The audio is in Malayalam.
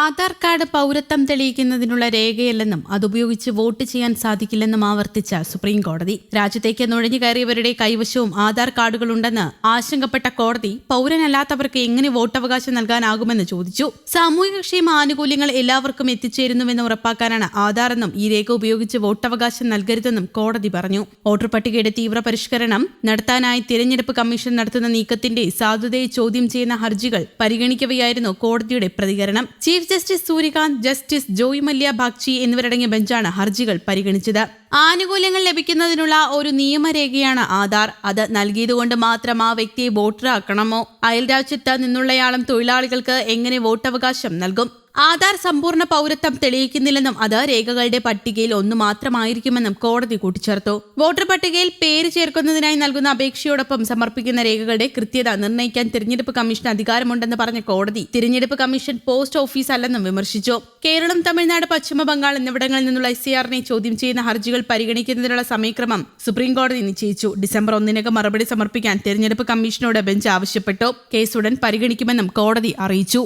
ആധാർ കാർഡ് പൗരത്വം തെളിയിക്കുന്നതിനുള്ള രേഖയല്ലെന്നും അതുപയോഗിച്ച് വോട്ട് ചെയ്യാൻ സാധിക്കില്ലെന്നും ആവർത്തിച്ച സുപ്രീം കോടതി. രാജ്യത്തേക്ക് നുഴഞ്ഞു കയറിയവരുടെ കൈവശവും ആധാർ കാർഡുകളുണ്ടെന്ന് ആശങ്കപ്പെട്ട കോടതി പൗരനല്ലാത്തവർക്ക് എങ്ങനെ വോട്ടവകാശം നൽകാനാകുമെന്ന് ചോദിച്ചു. സാമൂഹികക്ഷേമ ആനുകൂല്യങ്ങൾ എല്ലാവർക്കും എത്തിച്ചേരുന്നുവെന്ന് ഉറപ്പാക്കാനാണ് ആധാർ എന്നും ഈ രേഖ ഉപയോഗിച്ച് വോട്ടവകാശം നൽകരുതെന്നും കോടതി പറഞ്ഞു. വോട്ടർ പട്ടികയുടെ തീവ്ര പരിഷ്കരണം നടത്താനായി തിരഞ്ഞെടുപ്പ് കമ്മീഷൻ നടത്തുന്ന നീക്കത്തിന്റെ സാധുതയെ ചോദ്യം ചെയ്യുന്ന ഹർജികൾ പരിഗണിക്കവെയായിരുന്നു കോടതിയുടെ പ്രതികരണം. Chief justice Suryakant, justice Joymalya Bagchi എന്നിവരടങ്ങിയ ബെഞ്ചാണ് ഹർജികൾ പരിഗണിച്ചത്. ആനുകൂല്യങ്ങൾ ലഭിക്കുന്നതിനുള്ള ഒരു നിയമരേഖയാണ് ആധാർ. അത് നൽകിയതുകൊണ്ട് മാത്രം ആ വ്യക്തിയെ വോട്ടറാക്കണമോ? അയൽരാജ്യത്ത് നിന്നുള്ളയാളും തൊഴിലാളികൾക്ക് എങ്ങനെ വോട്ടവകാശം നൽകും? ആധാർ സമ്പൂർണ്ണ പൗരത്വം തെളിയിക്കുന്നില്ലെന്നും അത് രേഖകളുടെ പട്ടികയിൽ ഒന്നു മാത്രമായിരിക്കുമെന്നും കോടതി കൂട്ടിച്ചേർത്തു. വോട്ടർ പട്ടികയിൽ പേര് ചേർക്കുന്നതിനായി നൽകുന്ന അപേക്ഷയോടൊപ്പം സമർപ്പിക്കുന്ന രേഖകളുടെ കൃത്യത നിർണ്ണയിക്കാൻ തിരഞ്ഞെടുപ്പ് കമ്മീഷന് അധികാരമുണ്ടെന്ന് പറഞ്ഞ കോടതി തിരഞ്ഞെടുപ്പ് കമ്മീഷൻ പോസ്റ്റ് ഓഫീസ് അല്ലെന്നും വിമർശിച്ചു. കേരളം, തമിഴ്നാട്, പശ്ചിമ ബംഗാൾ എന്നിവിടങ്ങളിൽ നിന്നുള്ള SCRനെ ചോദ്യം ചെയ്യുന്ന ഹർജികൾ പരിഗണിക്കുന്നതിനുള്ള സമയക്രമം സുപ്രീം കോടതി നിശ്ചയിച്ചു. ഡിസംബർ 1 മറുപടി സമർപ്പിക്കാൻ തിരഞ്ഞെടുപ്പ് കമ്മീഷനോട് ബെഞ്ച് ആവശ്യപ്പെട്ടു. കേസ് ഉടൻ പരിഗണിക്കുമെന്നും കോടതി അറിയിച്ചു.